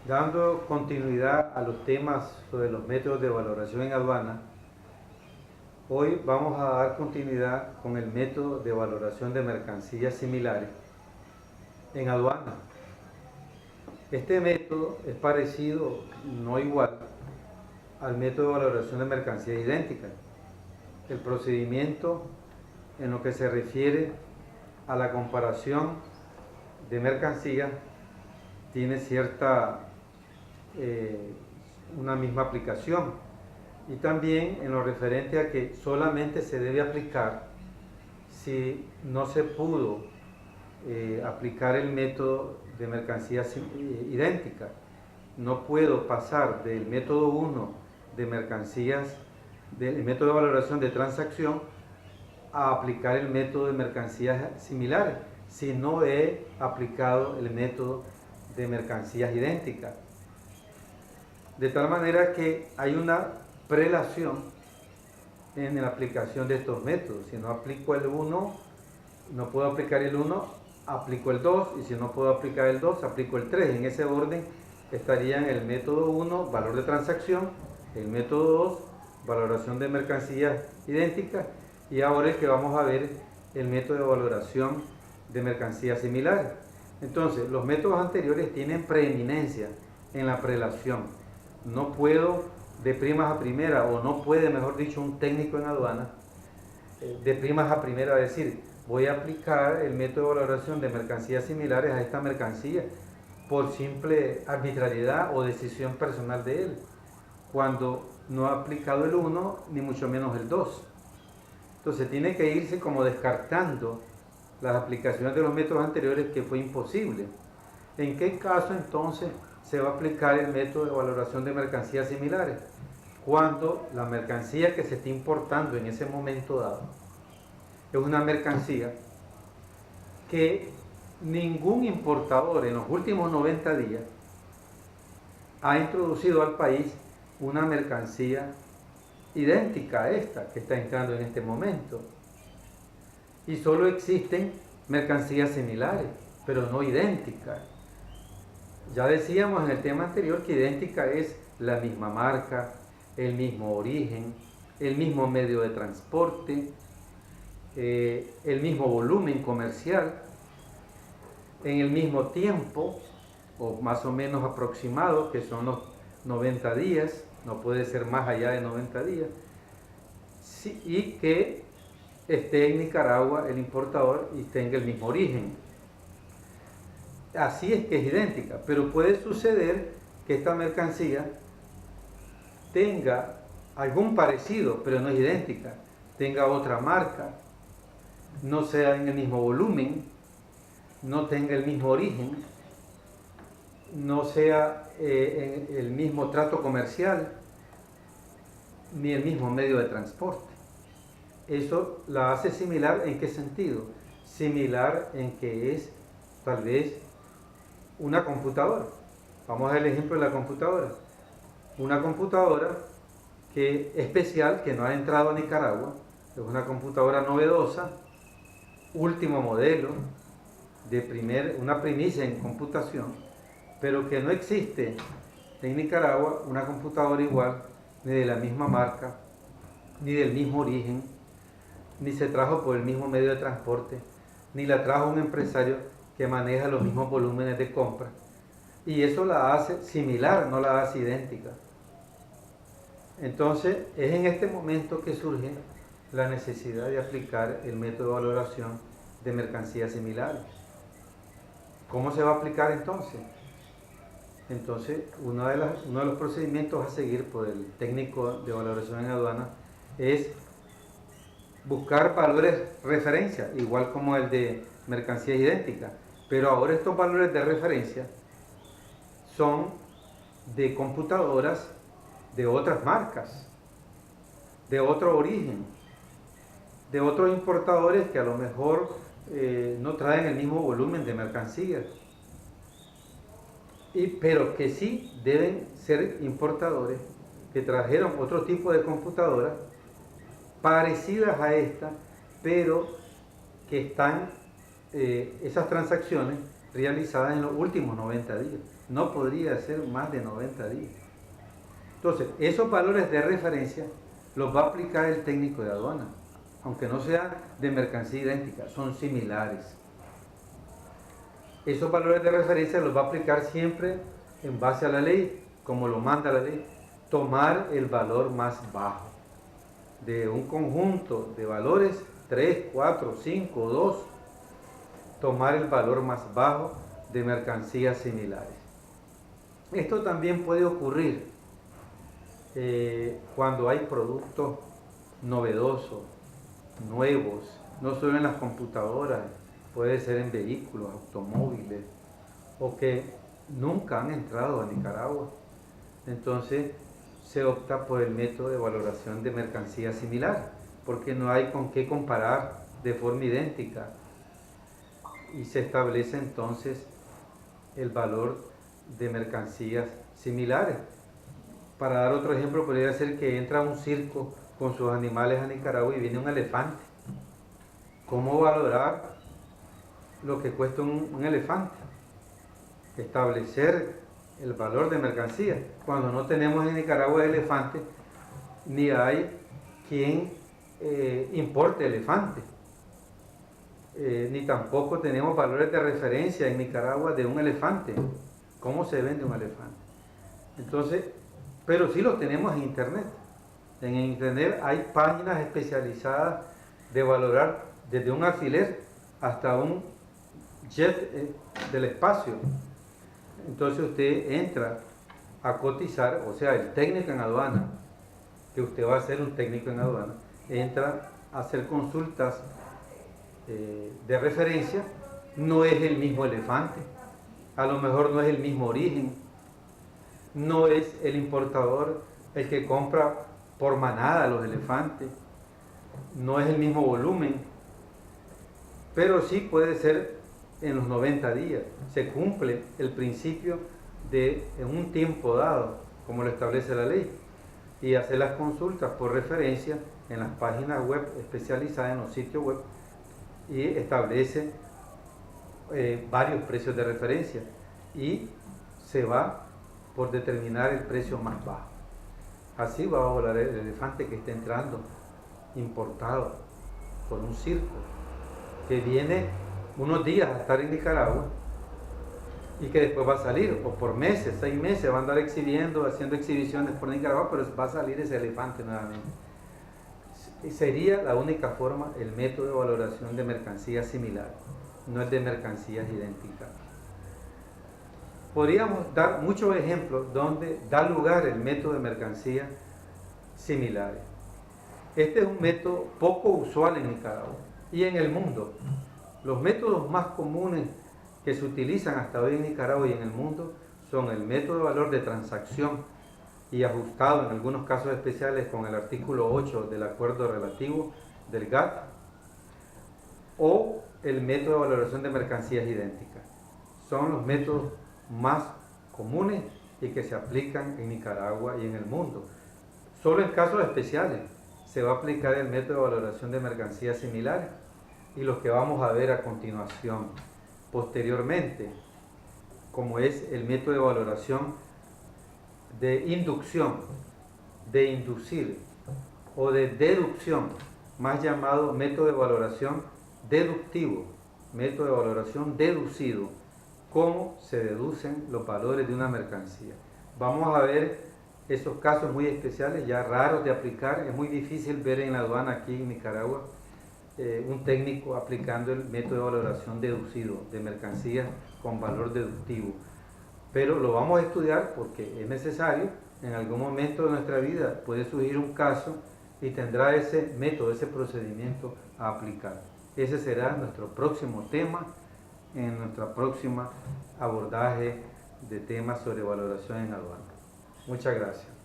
Dando continuidad a los temas sobre los métodos de valoración en aduana, hoy vamos a dar continuidad con el método de valoración de mercancías similares en aduana. Este método es parecido, no igual, al método de valoración de mercancías idénticas. El procedimiento en lo que se refiere a la comparación de mercancías tiene una misma aplicación, y también en lo referente a que solamente se debe aplicar si no se pudo aplicar el método de mercancías idénticas. No puedo pasar del método 1 de mercancías, del método de valoración de transacción, a aplicar el método de mercancías similares si no he aplicado el método de mercancías idénticas. De tal manera que hay una prelación en la aplicación de estos métodos. Si no aplico el 1, no puedo aplicar el 1, aplico el 2, y si no puedo aplicar el 2, aplico el 3. En ese orden estarían el método 1, valor de transacción, el método 2, valoración de mercancías idénticas, y ahora es que vamos a ver el método de valoración de mercancías similares. Entonces, los métodos anteriores tienen preeminencia en la prelación. No puedo de primas a primera, o no puede, mejor dicho, un técnico en aduana de primas a primera decir: voy a aplicar el método de valoración de mercancías similares a esta mercancía por simple arbitrariedad o decisión personal de él, cuando no ha aplicado el 1 ni mucho menos el 2. Entonces tiene que irse como descartando las aplicaciones de los métodos anteriores, que fue imposible. ¿En qué caso entonces se va a aplicar el método de valoración de mercancías similares? Cuando la mercancía que se está importando en ese momento dado es una mercancía que ningún importador en los últimos 90 días ha introducido al país una mercancía idéntica a esta que está entrando en este momento, y solo existen mercancías similares, pero no idénticas. Ya decíamos en el tema anterior que idéntica es la misma marca, el mismo origen, el mismo medio de transporte, el mismo volumen comercial, en el mismo tiempo, o más o menos aproximado, que son los 90 días, no puede ser más allá de 90 días, sí, y que esté en Nicaragua el importador y tenga el mismo origen. Así es que es idéntica, pero puede suceder que esta mercancía tenga algún parecido, pero no es idéntica, tenga otra marca, no sea en el mismo volumen, no tenga el mismo origen, no sea el mismo trato comercial, ni el mismo medio de transporte. Eso la hace similar. ¿En qué sentido? Similar en que es tal vez una computadora. Vamos a ver el ejemplo de la computadora. Una computadora que especial, que no ha entrado a Nicaragua, es una computadora novedosa, último modelo, una primicia en computación, pero que no existe en Nicaragua una computadora igual, ni de la misma marca, ni del mismo origen, ni se trajo por el mismo medio de transporte, ni la trajo un empresario que maneja los mismos volúmenes de compra, y eso la hace similar, no la hace idéntica. Entonces es en este momento que surge la necesidad de aplicar el método de valoración de mercancías similares. ¿Cómo se va a aplicar entonces? Entonces, uno de los procedimientos a seguir por el técnico de valoración en aduana es buscar valores referencia, igual como el de mercancías idénticas, pero ahora estos valores de referencia son de computadoras de otras marcas, de otro origen, de otros importadores que a lo mejor no traen el mismo volumen de mercancías, pero que sí deben ser importadores que trajeron otro tipo de computadoras parecidas a esta, pero que están esas transacciones realizadas en los últimos 90 días. no podría ser más de 90 días. Entonces, esos valores de referencia los va a aplicar el técnico de aduana, aunque no sean de mercancía idéntica, son similares. Esos valores de referencia los va a aplicar siempre en base a la ley, como lo manda la ley, tomar el valor más bajo de un conjunto de valores, 3, 4, 5, 2, tomar el valor más bajo de mercancías similares. Esto también puede ocurrir cuando hay productos novedosos, nuevos, no solo en las computadoras, puede ser en vehículos, automóviles, o que nunca han entrado a Nicaragua. Entonces se opta por el método de valoración de mercancía similar, porque no hay con qué comparar de forma idéntica, y se establece entonces el valor de mercancías similares. Para dar otro ejemplo, podría ser que entra a un circo con sus animales a Nicaragua y viene un elefante. ¿Cómo valorar lo que cuesta un elefante? Establecer el valor de mercancía. Cuando no tenemos en Nicaragua elefantes, ni hay quien importe elefantes, ni tampoco tenemos valores de referencia en Nicaragua de un elefante. ¿Cómo se vende un elefante? Entonces, pero sí los tenemos en internet. En internet hay páginas especializadas de valorar desde un alfiler hasta un jet del espacio. Entonces usted entra a cotizar, o sea, el técnico en aduana, que usted va a ser un técnico en aduana, entra a hacer consultas de referencia. No es el mismo elefante, a lo mejor no es el mismo origen, no es el importador el que compra por manada los elefantes, no es el mismo volumen, pero sí puede ser en los 90 días. Se cumple el principio de en un tiempo dado, como lo establece la ley, y hacer las consultas por referencia en las páginas web especializadas, en los sitios web, y establece varios precios de referencia y se va por determinar el precio más bajo. Así va a volar el elefante que está entrando importado por un circo, que viene unos días a estar en Nicaragua y que después va a salir, o por meses, 6 meses, va a andar exhibiendo, haciendo exhibiciones por Nicaragua, pero va a salir ese elefante nuevamente. Y sería la única forma, el método de valoración de mercancías similares, no es de mercancías idénticas. Podríamos dar muchos ejemplos donde da lugar el método de mercancías similares. Este es un método poco usual en Nicaragua y en el mundo. Los métodos más comunes que se utilizan hasta hoy en Nicaragua y en el mundo son el método de valor de transacción y ajustado en algunos casos especiales con el artículo 8 del acuerdo relativo del GATT, o el método de valoración de mercancías idénticas. Son los métodos más comunes y que se aplican en Nicaragua y en el mundo. Solo en casos especiales se va a aplicar el método de valoración de mercancías similares, y los que vamos a ver a continuación. Posteriormente, como es el método de valoración de inducción, de inducir, o de deducción, más llamado método de valoración deductivo, método de valoración deducido, cómo se deducen los valores de una mercancía. Vamos a ver esos casos muy especiales, ya raros de aplicar. Es muy difícil ver en la aduana aquí en Nicaragua un técnico aplicando el método de valoración deducido de mercancías con valor deductivo, pero lo vamos a estudiar porque es necesario. En algún momento de nuestra vida puede surgir un caso y tendrá ese método, ese procedimiento a aplicar. Ese será nuestro próximo tema en nuestra próxima abordaje de temas sobre valoración en aduana. Muchas gracias.